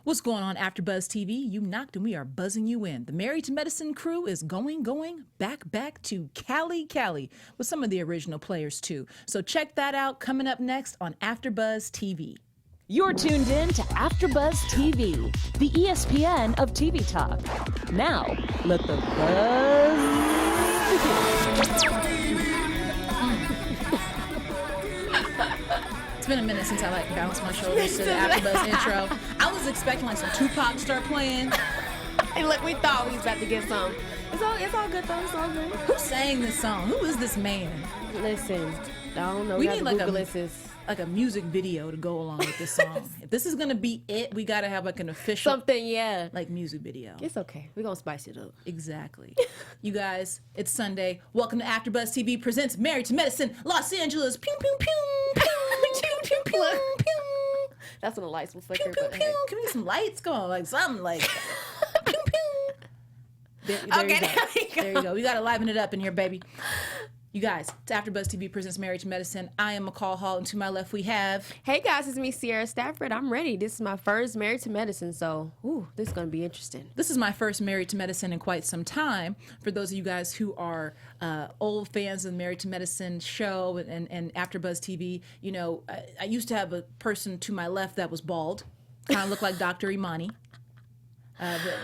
What's going on, AfterBuzz TV? You knocked and we are buzzing you in. The Married to Medicine crew is going back to Cali with some of the original players too. So check that out coming up next on AfterBuzz TV. You're tuned in to AfterBuzz TV, the ESPN of TV talk. Now, let the buzz begin. It's been a minute since I bounced my shoulders to the AfterBuzz intro. I was expecting some Tupac to start playing. And look, we thought we was about to get some. It's all good though. It's all good. Who sang this song? Who is this man? Listen, I don't know. We need like a music video to go along with this song. If this is gonna be it, we gotta have an official something, yeah, music video. It's okay. We're gonna spice it up. Exactly. You guys, it's Sunday. Welcome to AfterBuzz TV presents Married to Medicine, Los Angeles. Pew pew pew pew pew pew pew pew. That's when the lights will flicker. Pew pew pew. Can we get some lights going? Something like pew pew. There you go. We gotta liven it up in here, baby. You guys, it's AfterBuzz TV presents Married to Medicine. I am McCall Hall, and to my left we have... Hey guys, it's me, Sierra Stafford. I'm ready. This is my first Married to Medicine, so this is going to be interesting. This is my first Married to Medicine in quite some time. For those of you guys who are old fans of the Married to Medicine show and AfterBuzz TV, you know, I used to have a person to my left that was bald, kind of looked like Dr. Imani.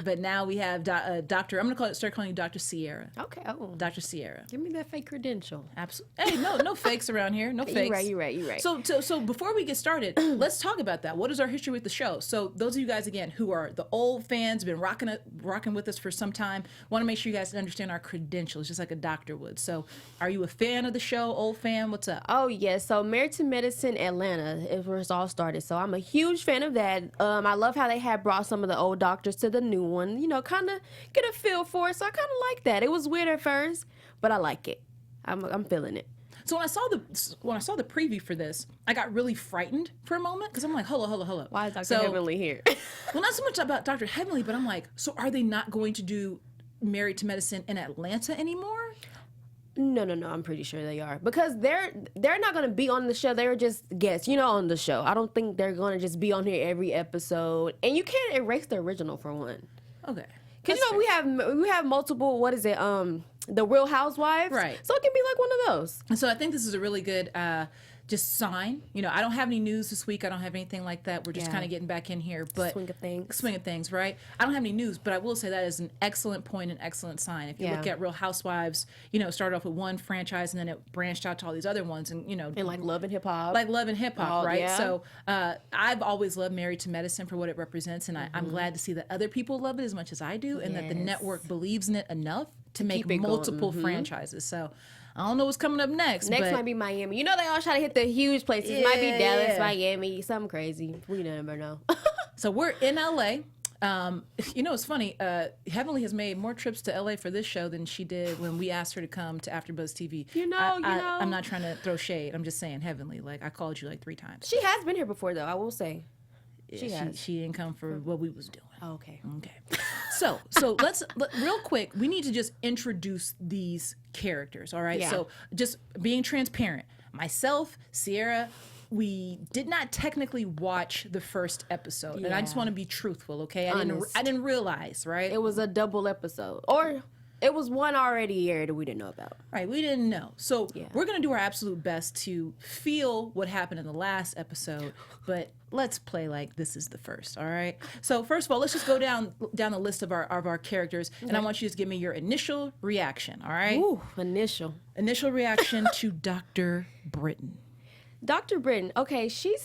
But now we have Dr. I'm going to start calling you Dr. Sierra. Okay. Oh. Dr. Sierra. Give me that fake credential. Absolutely. Hey, no fakes around here. No fakes. You're right. So before we get started, let's talk about that. What is our history with the show? So those of you guys, again, who are the old fans, been rocking with us for some time, want to make sure you guys understand our credentials, just like a doctor would. So are you a fan of the show, old fan? What's up? Oh, yes. So Married to Medicine Atlanta is where it's all started. So I'm a huge fan of that. I love how they had brought some of the old doctors to the new one, you know, kind of get a feel for it. So I kind of like that. It was weird at first, but I like it. I'm feeling it. So when I saw the preview for this, I got really frightened for a moment because I'm like, hold up. Why is Dr. Heavenly here? Well, not so much about Dr. Heavenly, but I'm like, so are they not going to do Married to Medicine in Atlanta anymore? No. I'm pretty sure they are, because they're not going to be on the show. They're just guests, on the show. I don't think they're going to just be on here every episode. And you can't erase the original for one. Okay. Because we have multiple. What is it? The Real Housewives. Right. So it can be like one of those. And so I think this is a really good just sign. I don't have any news this week. I don't have anything like that. We're just kind of getting back in here. But swing of things, right? I don't have any news, but I will say that is an excellent point, an excellent sign. If you look at Real Housewives, started off with one franchise and then it branched out to all these other ones, and and like Love and Hip Hop, right? Yeah. So I've always loved Married to Medicine for what it represents, and I'm glad to see that other people love it as much as I do, and that the network believes in it enough to make multiple franchises. So I don't know what's coming up next. Next might be Miami. They all try to hit the huge places. It might be Dallas, Miami, something crazy. We never know. So we're in LA. It's funny. Heavenly has made more trips to LA for this show than she did when we asked her to come to AfterBuzz TV. I'm not trying to throw shade. I'm just saying, Heavenly. Like, I called you 3 times. She has been here before, though. I will say. She didn't come for what we was doing. Oh, okay. So let's real quick. We need to just introduce these characters. All right. Yeah. So just being transparent. Myself, Sierra, we did not technically watch the first episode, and I just want to be truthful. Okay. I didn't realize. Right. It was a double episode, or it was one already aired that we didn't know about. Right, we didn't know. So we're going to do our absolute best to feel what happened in the last episode, but let's play like this is the first, all right? So first of all, let's just go down the list of our characters, and I want you to just give me your initial reaction, all right? Ooh, initial reaction to Dr. Britton. Dr. Britton, okay, she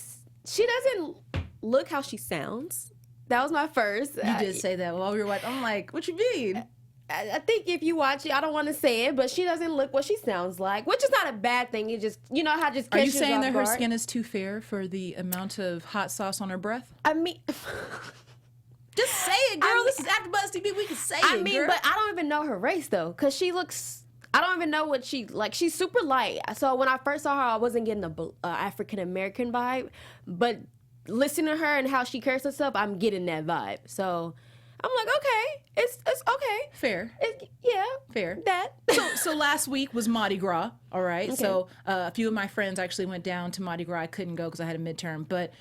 doesn't look how she sounds. That was my first. You did say that while we were watching. I'm like, what you mean? I think if you watch it, I don't want to say it, but she doesn't look what she sounds like, which is not a bad thing. It just, how just Are you saying that her skin is too fair for the amount of hot sauce on her breath? I mean, just say it, girl. This is AfterBuzz TV. We can say it, girl. But I don't even know her race, though, because she looks... I don't even know what she... Like, she's super light. So when I first saw her, I wasn't getting the African-American vibe, but listening to her and how she carries herself, I'm getting that vibe. So... I'm like, okay, it's okay. Fair. Fair. That. So last week was Mardi Gras, all right? Okay. So a few of my friends actually went down to Mardi Gras. I couldn't go because I had a midterm. But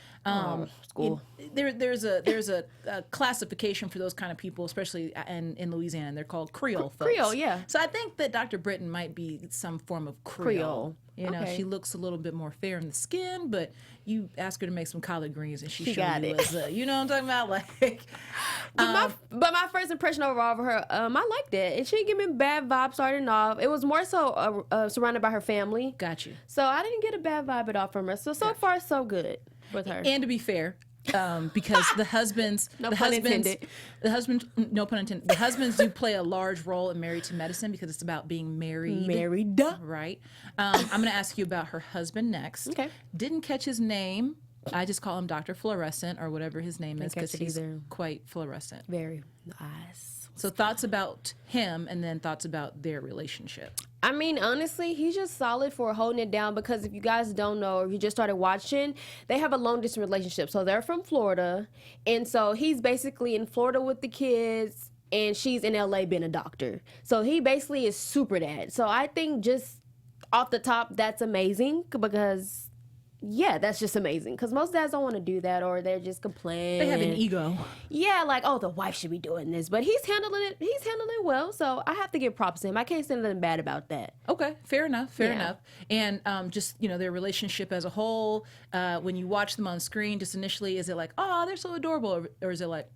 School. There's a classification for those kind of people, especially in Louisiana. They're called Creole folks. Creole, yeah. So I think that Dr. Britton might be some form of Creole. You know, Okay. she looks a little bit more fair in the skin, but you ask her to make some collard greens and she got you it. what's up. You know what I'm talking about? Like, But my first impression overall of her, I liked it. And she didn't give me bad vibes starting off. It was more so surrounded by her family. got you. So I didn't get a bad vibe at all from her. So far, so good with her. And to be fair, because the husbands, No pun intended. the husbands, no pun intended. The husbands do play a large role in Married to Medicine because it's about being married. Married. Right. I'm going to ask you about her husband next. Okay. Didn't catch his name. I just call him Dr. Fluorescent or whatever his name is catch because it he's either. quite fluorescent. Very nice. So thoughts about him and then thoughts about their relationship. I mean, honestly, he's just solid for holding it down because if you guys don't know or if you just started watching, they have a long distance relationship. So they're from Florida. And so he's basically in Florida with the kids and she's in LA being a doctor. So he basically is super dad. So I think just off the top, that's amazing because, yeah, that's just amazing. Because most dads don't want to do that or they're just complaining. They have an ego. Yeah, like, oh, the wife should be doing this. But he's handling it well. So I have to give props to him. I can't say nothing bad about that. Okay, fair enough, fair Yeah. enough. And just, you know, their relationship as a whole, when you watch them on screen, just initially, is it like, oh, they're so adorable? Or is it like,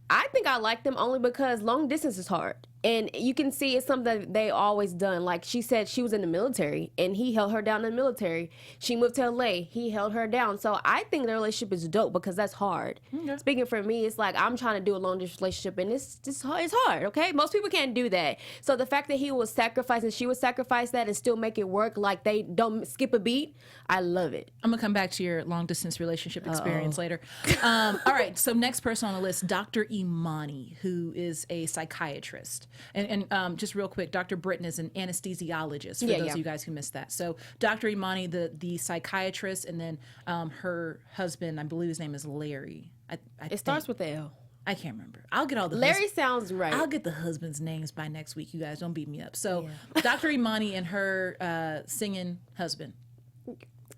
I think I like them only because long distance is hard. And you can see it's something that they always done. Like she said she was in the military and he held her down in the military. She moved to LA. He held her down. So I think the relationship is dope because that's hard. Okay. Speaking for me, it's like I'm trying to do a long distance relationship and it's hard, okay? Most people can't do that. So the fact that he was sacrificing, she would sacrifice that and still make it work like they don't skip a beat, I love it. I'm gonna come back to your long distance relationship experience later. All right, so next person on the list, Dr. Imani, who is a psychiatrist. And just real quick, Dr. Britton is an anesthesiologist for those of you guys who missed that. So Dr. Imani, the psychiatrist, and then her husband, I believe his name is Larry. It starts with the L. I can't remember. I'll get all the Larry sounds right. I'll get the husbands' names by next week. You guys don't beat me up. So Dr. Imani and her singing husband.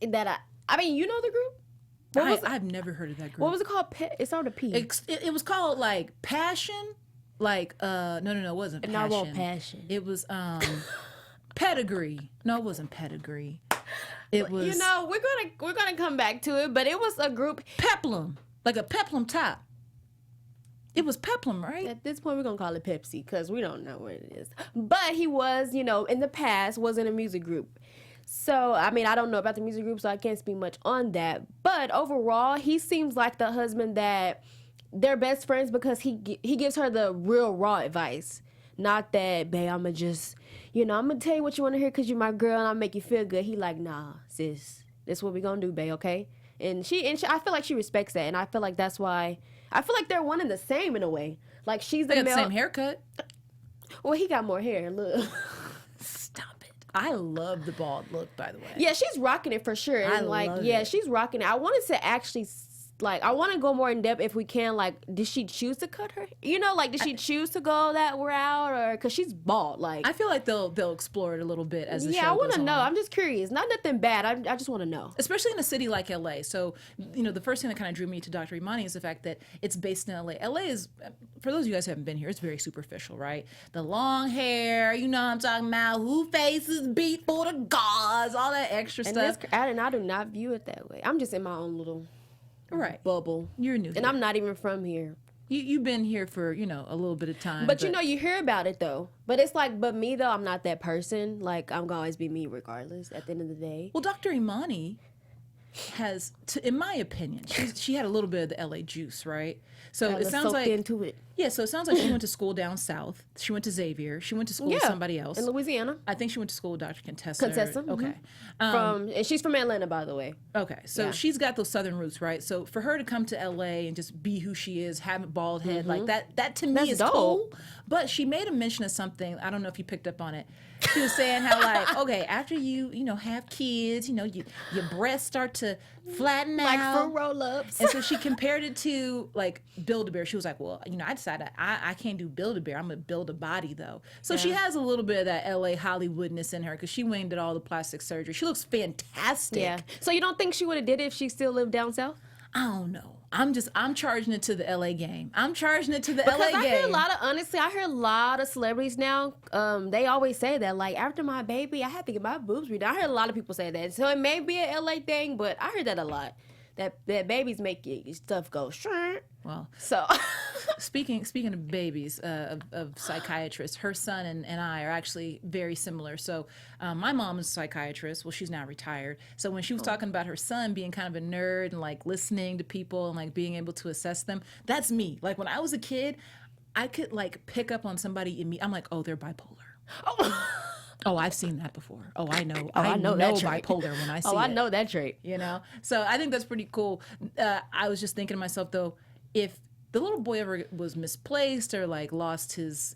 I mean, you know the group? I've never heard of that group. What was it called? It started with a P. It was called like Passion. Like no, it wasn't Passion. No, it wasn't Passion. It was Pedigree. No, it wasn't Pedigree. It was, You know, we're gonna come back to it, but it was a group. Peplum, like a Peplum top. It was Peplum, right? At this point, we're gonna call it Pepsi because we don't know what it is. But he was, you know, in the past was in a music group. So, I mean, I don't know about the music group, so I can't speak much on that. But overall, he seems like the husband that they're best friends because he gives her the real raw advice. Not that, babe, I'm going to just, you know, I'm going to tell you what you want to hear because you're my girl and I'll make you feel good. He like, nah, sis, this is what we going to do, babe, okay? And she, I feel like she respects that. And I feel like that's why, I feel like they're one and the same in a way. Like she's the They got male. the same haircut. Well, he got more hair. Look. Stop it. I love the bald look, by the way. Yeah, she's rocking it for sure. And I like, love yeah, it. she's rocking it. I wanted to actually, like, I want to go more in depth if we can. Like, did she choose to cut her? You know, like, did she choose to go that route, or because she's bald? Like, I feel like they'll explore it a little bit as the show yeah, I want goes to know. on. I'm just curious. Not nothing bad. I just want to know. Especially in a city like LA. So, you know, the first thing that kind of drew me to Dr. Imani is the fact that it's based in LA. LA is, for those of you guys who haven't been here, it's very superficial, right? The long hair, you know what I'm talking about, who faces beat for the gods, all that extra And stuff. I do not view it that way. I'm just in my own little Right. bubble. You're new And here. I'm not even from here. You've been here for, you know, a little bit of time. But you know, you hear about it though. But it's like, but me though, I'm not that person. Like, I'm gonna always be me regardless at the end of the day. Well, Dr. Imani has, in my opinion, she had a little bit of the LA juice, right? So it Let's sounds soak like into it. Yeah, so it sounds like she went to school down south. She went to Xavier. She went to school with somebody else. in Louisiana. I think she went to school with Dr. Contessa. Contessa, Okay. And she's from Atlanta, by the way. Okay, so Yeah. she's got those southern roots, right? So for her to come to LA and just be who she is, have a bald head, like that to me That's is dope. cool. But she made a mention of something. I don't know if you picked up on it. She was saying how like, okay, after you have kids, your breasts start to flatten out. Like fruit roll-ups. And so she compared it to like Build-A-Bear. She was like, well, I decided I can't do Build-A-Bear. I'm going to build a body though. So she has a little bit of that LA Hollywoodness in her because she went and did all the plastic surgery. She looks fantastic. Yeah. So you don't think she would have did it if she still lived down south? I don't know. I'm charging it to the LA game. I'm charging it to the Because LA I game. hear a lot of celebrities now. They always say that, like, after my baby, I had to get my boobs redone. I heard a lot of people say that. So it may be a LA thing, but I heard that a lot. That babies make your stuff go shrink. Well, so speaking of babies, of psychiatrists, her son and I are actually very similar. So my mom is a psychiatrist. Well, she's now retired. So when she was talking about her son being kind of a nerd and like listening to people and like being able to assess them, that's me. Like when I was a kid, I could like pick up on somebody in me. I'm like, oh, they're bipolar. Oh, I've seen that before. Oh, I know. I know that trait. Bipolar when I see it. I know that trait. So I think that's pretty cool. I was just thinking to myself though, if the little boy ever was misplaced or like lost his,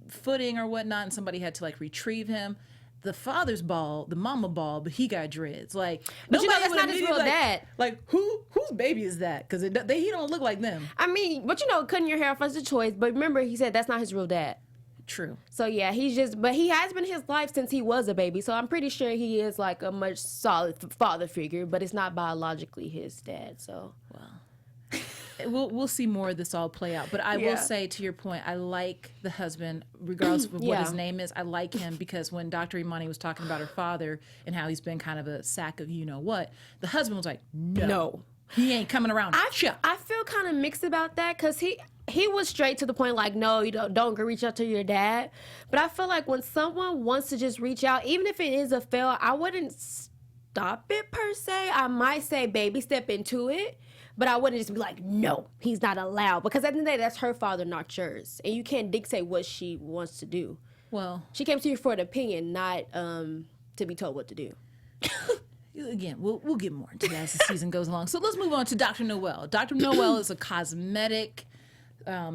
footing or whatnot, and somebody had to like retrieve him, the father's bald, the mama bald, but he got dreads. Like, but that's not his real dad. Like, whose baby is that? Because he don't look like them. I mean, but cutting your hair off is a choice. But remember, he said that's not his real dad. True. So yeah, but he has been his life since he was a baby. So I'm pretty sure he is like a much solid father figure, but it's not biologically his dad. So we'll see more of this all play out. But I will say, to your point, I like the husband, regardless of what his name is. I like him because when Dr. Imani was talking about her father and how he's been kind of a sack of what, the husband was like, no. He ain't coming around. I feel kind of mixed about that because he was straight to the point, like, no, you don't go reach out to your dad. But I feel like when someone wants to just reach out, even if it is a fail, I wouldn't stop it per se. I might say baby step into it, but I wouldn't just be like, no, he's not allowed. Because at the end of the day, that's her father, not yours. And you can't dictate what she wants to do. Well, she came to you for an opinion, not to be told what to do. Again, we'll get more into that as the season goes along. So let's move on to Dr. Noel. Dr. Noel is a cosmetic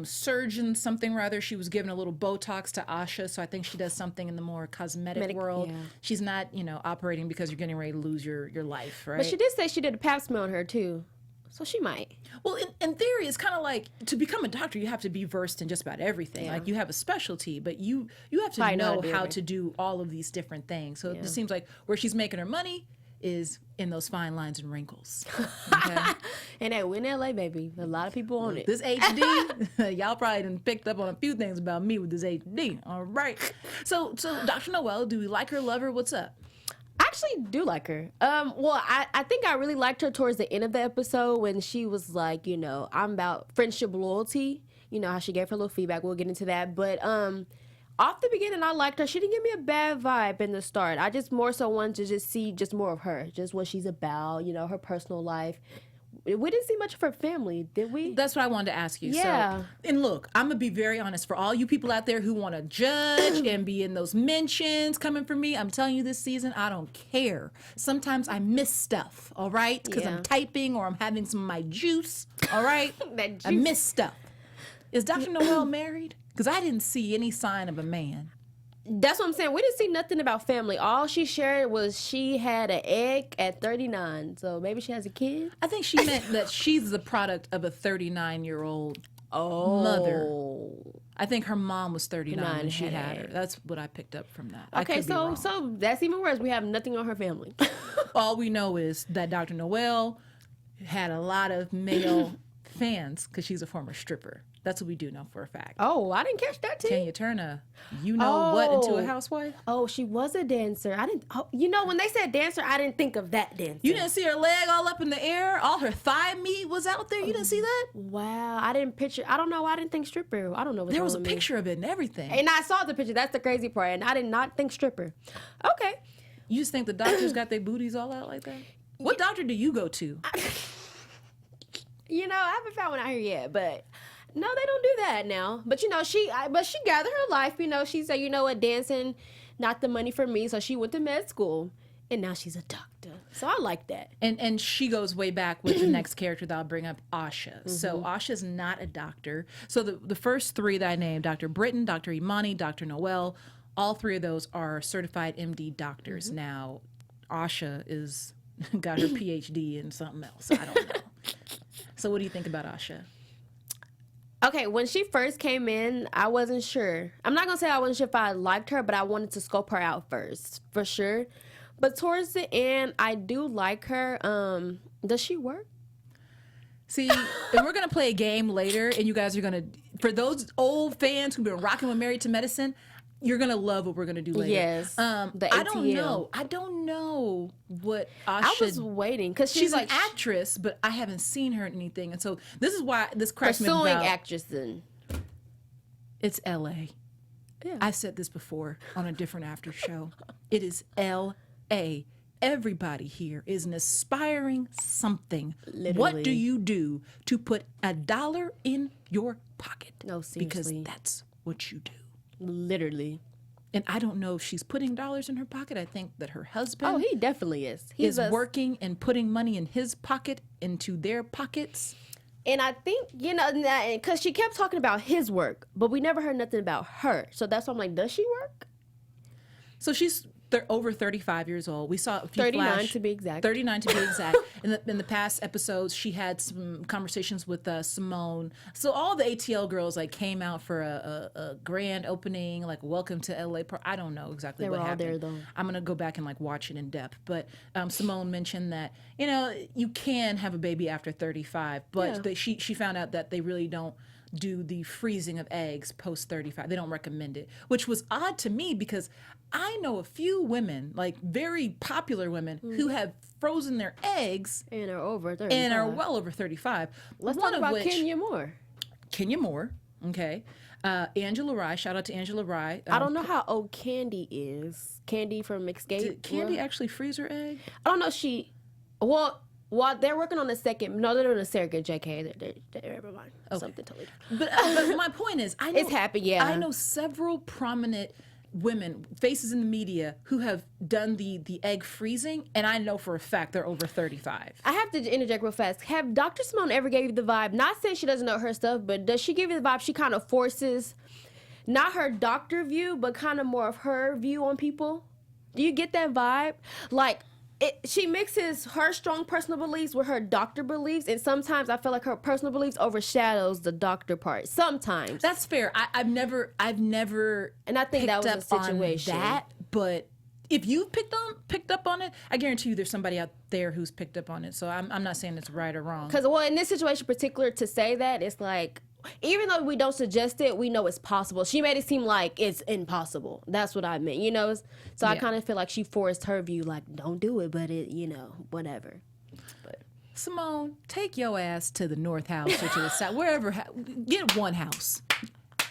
surgeon, something rather. She was given a little Botox to Asha, so I think she does something in the more cosmetic world. Yeah. She's not, operating because you're getting ready to lose your life, right? But she did say she did a pap smear on her too. So she might. Well, in theory, it's kind of like to become a doctor, you have to be versed in just about everything. Yeah. Like you have a specialty, but you have to know how to do all of these different things. So it just seems like where she's making her money is in those fine lines and wrinkles. Okay? And that win LA, baby. A lot of people on it. This HD, y'all probably done picked up on a few things about me with this HD. All right. So Dr. Noel, do we like her, love her? What's up? I actually do like her. Well, I think I really liked her towards the end of the episode when she was like, I'm about friendship loyalty. How she gave her little feedback. We'll get into that. But off the beginning, I liked her. She didn't give me a bad vibe in the start. I just more so wanted to just see just more of her, just what she's about, her personal life. We didn't see much of her family, did we? That's what I wanted to ask you. Yeah. So, and look, I'm going to be very honest. For all you people out there who want to judge and be in those mentions coming for me, I'm telling you this season, I don't care. Sometimes I miss stuff, all right? Because I'm typing or I'm having some of my juice, all right? That juice. I miss stuff. Is Dr. Noel married? Because I didn't see any sign of a man. That's what I'm saying. We didn't see nothing about family. All she shared was she had an egg at 39. So maybe she has a kid. I think she meant that she's the product of a 39-year-old mother. I think her mom was 39 and she had her. That's what I picked up from that. Okay, so that's even worse. We have nothing on her family. All we know is that Dr. Noel had a lot of male fans because she's a former stripper. That's what we do know for a fact. Oh, I didn't catch that too. Can you turn what into a housewife? Oh, she was a dancer. I didn't. Oh, when they said dancer, I didn't think of that dancer. You didn't see her leg all up in the air? All her thigh meat was out there? You didn't see that? Wow, I didn't picture. I don't know. I didn't think stripper. I don't know. There was a picture of it and everything. And I saw the picture. That's the crazy part. And I did not think stripper. Okay. You just think the doctors got their booties all out like that? What doctor do you go to? I haven't found one out here yet, but. No, they don't do that now. But she gathered her life. She said, dancing, not the money for me. So she went to med school, And now she's a doctor. So I like that. And she goes way back with the next character that I'll bring up, Asha. So Asha's not a doctor. So the first three that I named, Dr. Britton, Dr. Imani, Dr. Noel, all three of those are certified MD doctors. Now, Asha is got her PhD in something else. I don't know. So what do you think about Asha? Okay, when she first came in, I wasn't sure. I'm not going to say I wasn't sure if I liked her, but I wanted to scope her out first, for sure. But towards the end, I do like her. Does she work? See, and we're going to play a game later, and you guys are going to, for those old fans who've been rocking with Married to Medicine, you're going to love what we're going to do later. Yes. The ATL. I don't know what Asha... I was waiting, because she's like an actress, but I haven't seen her in anything. And so this is why this cracks me pursuing about... actress then. It's L.A. Yeah. I said this before on a different after show. It is L.A. Everybody here is an aspiring something. Literally. What do you do to put $1 in your pocket? No, Because seriously. that's what you do. Literally. And I don't know if she's putting dollars in her pocket. I think that her husband Oh, he definitely is. is working and putting money in his pocket into their pockets. And I think, because she kept talking about his work, but we never heard nothing about her. So that's why I'm like, does she work? So she's over 35 years old. We saw a few 39 to be exact. 39 to be exact. In the past episodes, she had some conversations with Simone. So all the ATL girls came out for a grand opening, like welcome to LA. I don't know exactly what happened. They were all there though. I'm gonna go back and watch it in depth. But Simone mentioned that you can have a baby after 35, but she found out that they really don't do the freezing of eggs post 35. They don't recommend it, which was odd to me because I know a few women, very popular women, who have frozen their eggs And are over 35. and are well over 35. Let's One talk of about which, Kenya Moore. Kenya Moore, okay. Angela Rye, shout out to Angela Rye. I don't know how old Candy is. Candy from Mixgate. Did Candy actually freeze her egg? I don't know. Well, they're working on the second. No, they're doing a surrogate. JK. They're never mind. Something totally different. But my point is, I know, It's happened, yeah. I know several prominent women, faces in the media, who have done the egg freezing, and I know for a fact they're over 35. I have to interject real fast. Have Dr. Simone ever gave you the vibe, not saying she doesn't know her stuff, but does she give you the vibe she kind of forces, not her doctor view, but kind of more of her view on people? Do you get that vibe? She mixes her strong personal beliefs with her doctor beliefs, and sometimes I feel like her personal beliefs overshadows the doctor part. Sometimes. That's fair. I've never, And I think that was a situation. on that. But if you've picked up on it, I guarantee you, there's somebody out there who's picked up on it. So I'm not saying it's right or wrong. Because, in this situation particular, to say that, it's like, even though we don't suggest it, we know it's possible. She made it seem like it's impossible. That's what I meant, So I kind of feel like she forced her view, don't do it, but it, whatever. But Simone, take your ass to the North House or to the South, wherever. Get one house.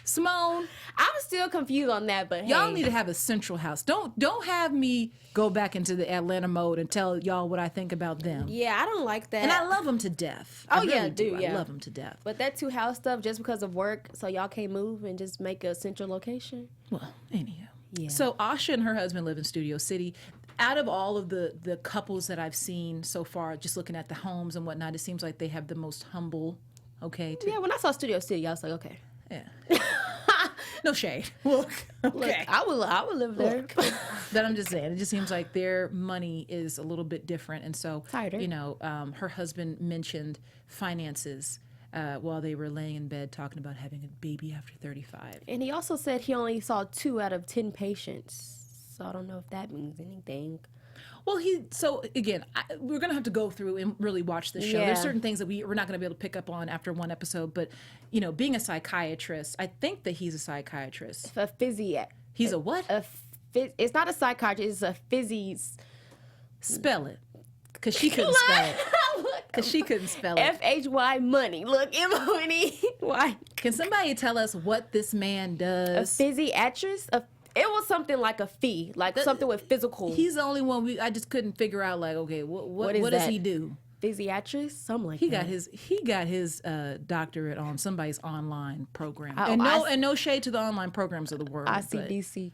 Simone, I'm still confused on that, but y'all need to have a central house. Don't have me go back into the Atlanta mode and tell y'all what I think about them. Yeah, I don't like that. And I love them to death. Oh, I really yeah, do. yeah. I love them to death. But that two house stuff, just because of work, so y'all can't move and just make a central location? Well, anyhow. Yeah. So Asha and her husband live in Studio City. Out of all of the couples that I've seen so far, just looking at the homes and whatnot, it seems like they have the most humble, Yeah, when I saw Studio City, I was like, okay. Yeah. No shade. Look, okay. Look, I would live there. But I'm just saying, it just seems like their money is a little bit different. And so, Tighter. her husband mentioned finances while they were laying in bed talking about having a baby after 35. And he also said he only saw 2 out of 10 patients. So I don't know if that means anything. Well, we're going to have to go through and really watch the show. Yeah. There's certain things that we're not going to be able to pick up on after one episode. But, being a psychiatrist, I think that he's a psychiatrist. A physiac. He's a what? It's not a psychiatrist, it's a physies. Spell it. Because she couldn't spell it. Because she couldn't spell it. FHY money. Look, MONEY. Can somebody tell us what this man does? A physiatrist? It was something like a fee, something with physical. He's the only one I just couldn't figure out. Okay, what does he do? Physiatrist, something like He that. He got his doctorate on somebody's online program. Oh, and no shade to the online programs of the world. ICBC.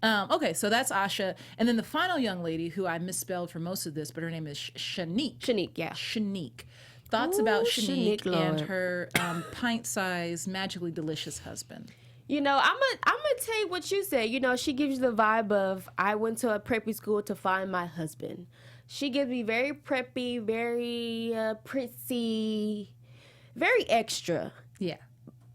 Okay, so that's Asha. And then the final young lady who I misspelled for most of this, but her name is Shanique. Shanique, yeah. Shanique. Thoughts about Ooh, Shanique Shanique, and Lord. her pint-sized, magically delicious husband? You know, I'm gonna tell you what you said. You know, she gives you the vibe of I went to a preppy school to find my husband. She gives me very preppy, very prissy, very extra. Yeah.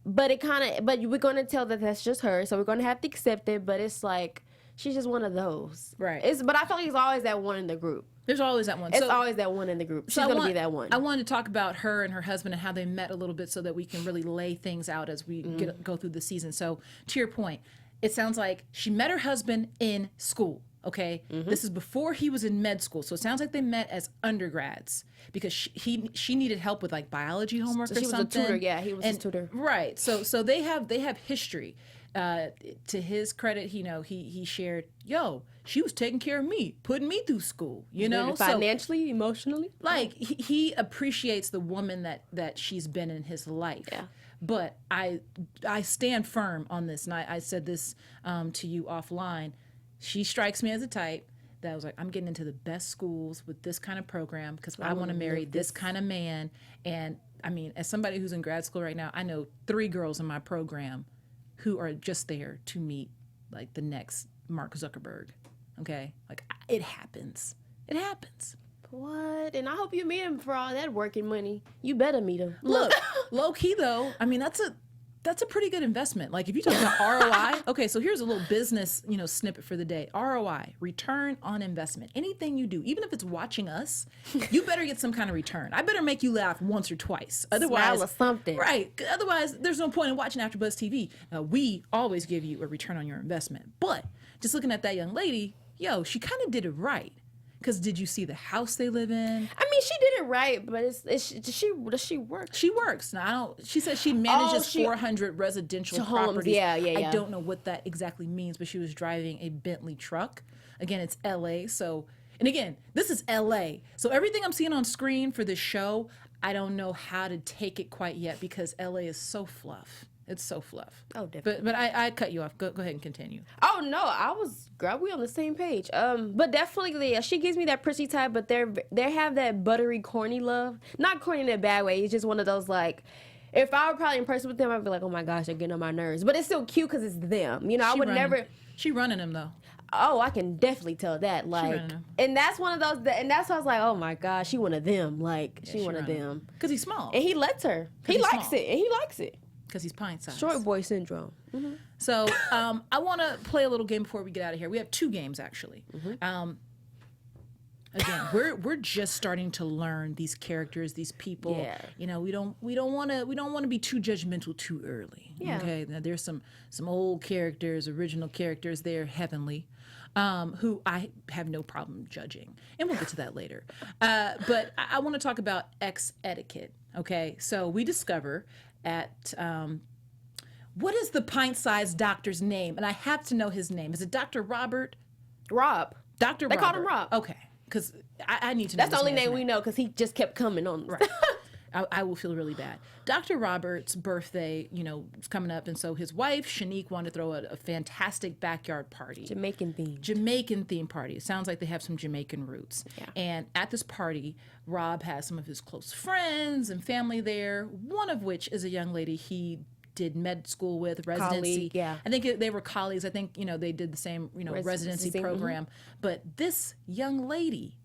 But but we're gonna tell that that's just her, so we're gonna have to accept it. But it's like she's just one of those, Right. But I feel like it's always that one in the group. There's always that one. It's always that one in the group. She's gonna be that one. I wanted to talk about her and her husband and how they met a little bit so that we can really lay things out as we go through the season. So to your point, it sounds like she met her husband in school. Okay, this is before he was in med school, so it sounds like they met as undergrads because she needed help with like biology homework So or she was a something. tutor, yeah, he was his tutor. Right. So they have history. To his credit, he shared, she was taking care of me, putting me through school, Financially, emotionally. like he appreciates the woman that she's been in his life. Yeah. But I stand firm on this, and I said this to you offline. She strikes me as a type that was like, I'm getting into the best schools with this kind of program because I want to marry this kind of man. And I mean, as somebody who's in grad school right now, I know 3 girls in my program who are just there to meet like the next Mark Zuckerberg. Okay, like it happens. It happens. What? And I hope you meet him for all that working money. You better meet him. Look, low key though, I mean that's a pretty good investment. Like if you talk about ROI, okay, so here's a little business, snippet for the day. ROI, return on investment. Anything you do, even if it's watching us, you better get some kind of return. I better make you laugh once or twice. Otherwise, Smile or something. Right. Otherwise, there's no point in watching AfterBuzz TV. We always give you a return on your investment. But just looking at that young lady, she kind of did it right. Because did you see the house they live in? I mean, she did it right, but does she work? She works. Now, she says she manages 400 residential homes. properties. Yeah. I don't know what that exactly means, but she was driving a Bentley truck. Again, it's LA. So, and again, this is LA. So everything I'm seeing on screen for this show, I don't know how to take it quite yet because LA is so fluff. It's so fluff. Oh, definitely. But I cut you off. Go ahead and continue. Oh no, girl, we on the same page. But definitely, yeah, she gives me that prissy type, but they have that buttery, corny love. Not corny in a bad way. It's just one of those like, if I were probably in person with them, I'd be like, oh my gosh, they're getting on my nerves. But it's still cute because it's them. I would never. She running them though. Oh, I can definitely tell that. Like, and that's one of those. And that's why I was like, oh my gosh, she one of them. Like, she one of them. Because he's small. And he lets her. He likes it, and he likes it. Because he's pint-sized. Short boy syndrome. Mm-hmm. So I want to play a little game before we get out of here. We have 2 games actually. Again, we're just starting to learn these characters, these people. Yeah. We don't want to be too judgmental too early. Yeah. Okay. Now, there's some old characters, original characters there, heavenly, who I have no problem judging, and we'll get to that later. But I want to talk about etiquette. Okay. So we discover at what is the pint-sized doctor's name? And I have to know his name. Is it Dr. Robert? Rob. Dr. They Robert. called him Rob. Okay, because I need to know. That's the only name we know because he just kept coming on. Right. I will feel really bad. Dr. Robert's birthday, is coming up, and so his wife Shanique wanted to throw a fantastic backyard party. Jamaican theme party. It sounds like they have some Jamaican roots. Yeah. And at this party, Rob has some of his close friends and family there. One of which is a young lady he did med school with, residency. Colleague, yeah. I think they were colleagues. I think they did the same residency program. But this young lady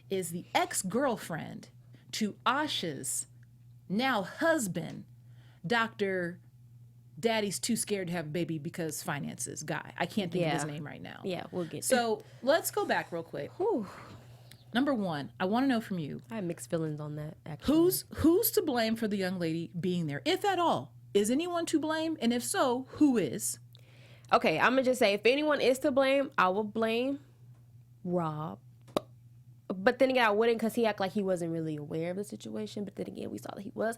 is the ex-girlfriend to Asha's now husband, Dr. Daddy's too scared to have a baby because finances guy. I can't think of his name right now. Yeah, we'll get So let's go back real quick. Whew. Number 1, I want to know from you. I have mixed feelings on that, actually. Who's to blame for the young lady being there, if at all? Is anyone to blame? And if so, who is? Okay, I'm going to just say, if anyone is to blame, I will blame Rob. But then again, I wouldn't because he acted like he wasn't really aware of the situation. But then again, we saw that he was.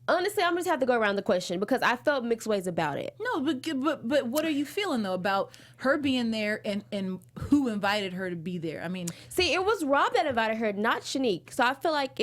Honestly, I'm just have to go around the question because I felt mixed ways about it. No, but what are you feeling though about her being there and who invited her to be there? I mean, see, it was Rob that invited her, not Shanique. So I feel like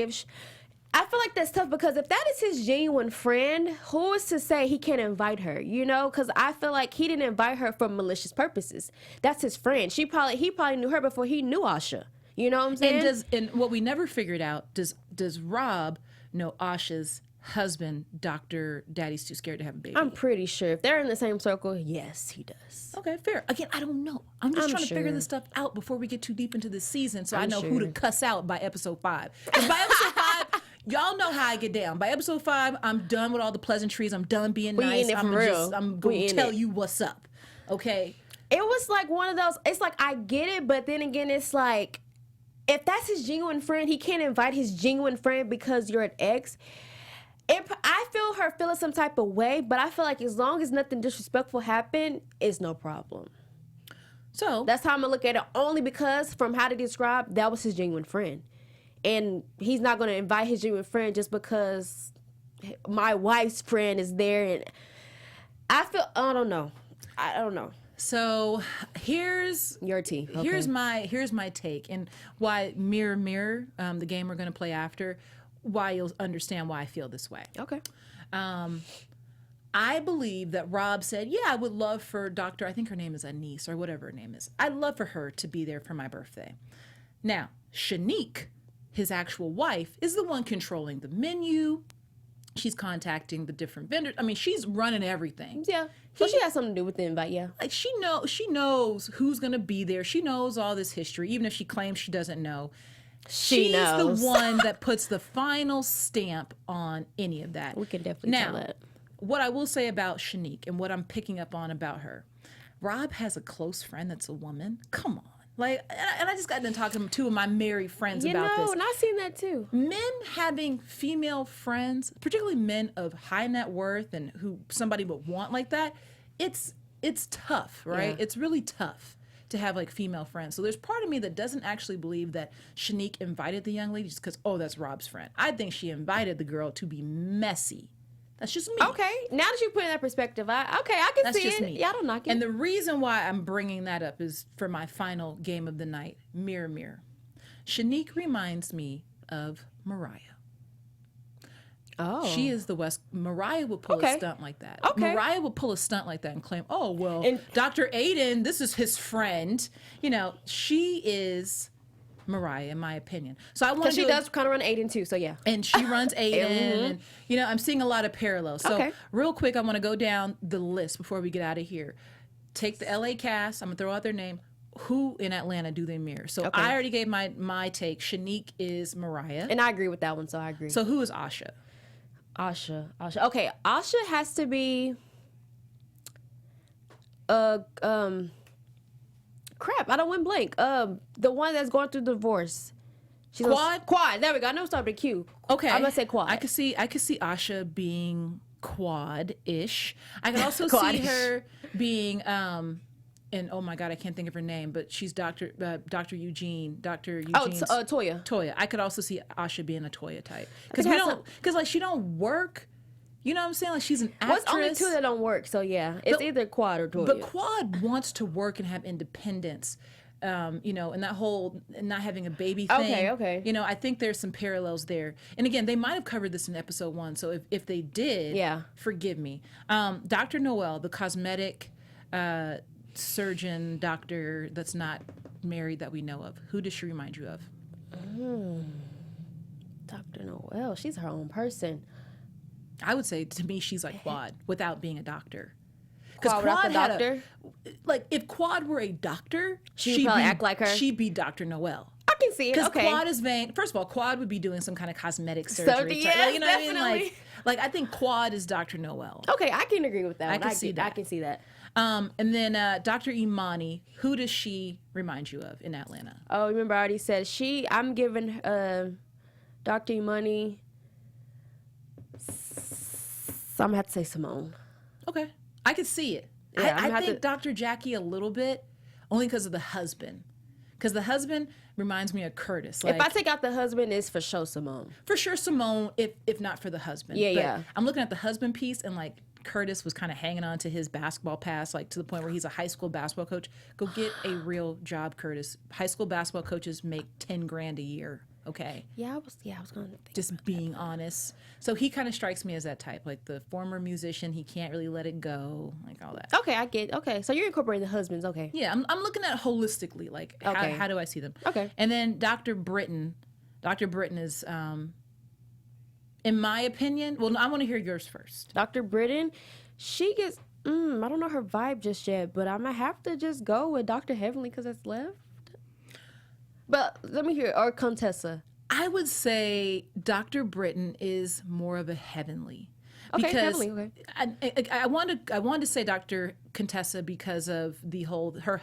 I feel like that's tough because if that is his genuine friend, who is to say he can't invite her? You know, because I feel like he didn't invite her for malicious purposes. That's his friend. He probably knew her before he knew Asha. You know what I'm saying? And what we never figured out, does Rob know Asha's husband, Dr. Daddy's too scared to have a baby? I'm pretty sure if they're in the same circle, yes, he does. Okay, fair. Again, I don't know. I'm just trying to figure this stuff out before we get too deep into the season, so I know who to cuss out by episode 5. Because by episode 5, y'all know how I get down. By episode 5, I'm done with all the pleasantries. I'm done being nice. I'm going to tell you what's up. Okay? It was like one of those, it's like I get it, but then again, it's like, if that's his genuine friend, he can't invite his genuine friend because you're an ex. I feel her feeling some type of way, but I feel like as long as nothing disrespectful happened, it's no problem. So that's how I'm gonna look at it. Only because from how to describe, that was his genuine friend, and he's not gonna invite his genuine friend just because my wife's friend is there. And I don't know. So here's your tea. Okay. Here's my take, and why Mirror Mirror, the game we're going to play after, why you'll understand why I feel this way. Okay. I believe that Rob said, yeah, I would love for Dr. I think her name is Anise or whatever her name is. I'd love for her to be there for my birthday. Now, Shanique, his actual wife, is the one controlling the menu. She's contacting the different vendors. I mean, she's running everything. Yeah. So she has something to do with the invite, yeah. Like she knows who's gonna be there. She knows all this history, even if she claims she doesn't know. She's the one that puts the final stamp on any of that. We can definitely tell that. What I will say about Shanique and what I'm picking up on about her, Rob has a close friend that's a woman. Come on. Like, and I just got done talking to two of my married friends about this. And I've seen that too. Men having female friends, particularly men of high net worth and who somebody would want like that, it's tough, right? Yeah. It's really tough to have like female friends. So there's part of me that doesn't actually believe that Shanique invited the young lady just because, oh, that's Rob's friend. I think she invited the girl to be messy. That's just me. Okay. Now that you put in that perspective, I can see it. Yeah, I don't knock it. And the reason why I'm bringing that up is for my final game of the night, Mirror Mirror. Shanique reminds me of Mariah. Oh. She is the West. Mariah would pull a stunt like that. Okay. Mariah would pull a stunt like that and claim, oh, well, Dr. Aiden, this is his friend. You know, she is Mariah, in my opinion. So I want to. Because she does kind of run Aiden too, so yeah. And she runs Aiden, and you know, I'm seeing a lot of parallels. So real quick, I want to go down the list before we get out of here. Take the LA cast. I'm gonna throw out their name. Who in Atlanta do they mirror? So I already gave my take. Shanique is Mariah, and I agree with that one. So I agree. So who is Asha? Asha. Okay, Asha has to be. Crap, I don't win blank. The one that's going through divorce. She's Quad. There we go. I know it's starting with a Q. Okay. I'm gonna say Quad. I could see Asha being Quad-ish. I can also see her being and oh my God, I can't think of her name, but she's Dr. Eugene. Dr. Eugene. Toya. Toya. I could also see Asha being a Toya type because like she don't work. You know what I'm saying? Like she's an actress. What's only two that don't work? So yeah, it's either Quad or Toya. But Quad wants to work and have independence. You know, and that whole not having a baby thing. Okay. You know, I think there's some parallels there. And again, they might have covered this in episode 1. So if they did, forgive me. Dr. Noel, the cosmetic surgeon doctor that's not married that we know of. Who does she remind you of? Dr. Noel, she's her own person. I would say to me she's like Quad without being a doctor. Because Quad had if Quad were a doctor, she'd probably act like her. She'd be Dr. Noel. I can see it. Because Quad is vain. First of all, Quad would be doing some kind of cosmetic surgery. Yes, you know definitely. what I mean? Like I think Quad is Dr. Noel. Okay, I can agree with that. I can see that. And then Dr. Imani, who does she remind you of in Atlanta? Oh, remember I already said I'm giving Dr. Imani. So I'm gonna have to say Simone. Okay, I could see it. Yeah, I think Dr. Jackie a little bit, only because of the husband. Because the husband reminds me of Curtis. Like, if I take out the husband, it's for sure Simone. For sure Simone, if not for the husband. Yeah. I'm looking at the husband piece, and like Curtis was kind of hanging on to his basketball pass, like to the point where he's a high school basketball coach. Go get a real job, Curtis. High school basketball coaches make $10,000 a year. okay? Yeah, I was going to think. Just being honest. So he kind of strikes me as that type, like the former musician. He can't really let it go, like all that. Okay, I get. Okay, so you're incorporating the husbands. Okay. Yeah, I'm looking at it holistically, like Okay. how do I see them? Okay. And then Dr. Britton is, in my opinion, well, I want to hear yours first. Dr. Britton, she gets. I don't know her vibe just yet, but I'm gonna have to just go with Dr. Heavenly because it's left. But let me hear, or Contessa. I would say Dr. Britton is more of a heavenly. Okay, Because Heavenly, okay. I wanted to say Dr. Contessa because of the whole her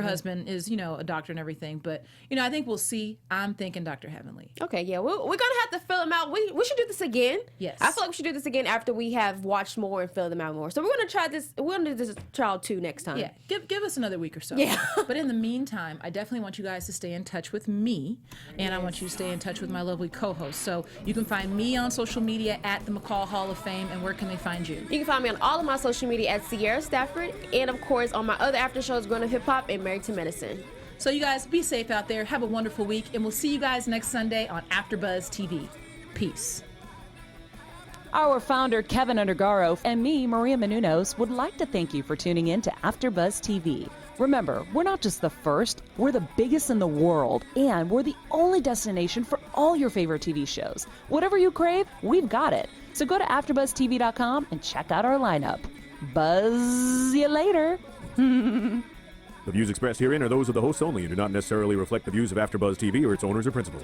husband is, a doctor and everything, but I think we'll see. I'm thinking Dr. Heavenly. Okay, yeah, we're gonna have to fill them out. We should do this again. Yes. I feel like we should do this again after we have watched more and filled them out more. So we're gonna try this. We're gonna do this trial 2 next time. Yeah, give us another week or so. Yeah. But in the meantime, I definitely want you guys to stay in touch with me, and I want you to stay in touch with my lovely co-host. So you can find me on social media at the McCall Hall of Fame, and where can they find you? You can find me on all of my social media at Sierra Stafford, and of course on my other after shows, Grown Up Hip Hop and Married to Medicine. So you guys be safe out there. Have a wonderful week, and we'll see you guys next Sunday on AfterBuzz TV. Peace. Our founder, Keven Undergaro, and me, Maria Menounos, would like to thank you for tuning in to AfterBuzz TV. Remember, we're not just the first, we're the biggest in the world, and we're the only destination for all your favorite TV shows. Whatever you crave, we've got it. So go to AfterBuzzTV.com and check out our lineup. Buzz you later. The views expressed herein are those of the hosts only and do not necessarily reflect the views of AfterBuzz TV or its owners or principals.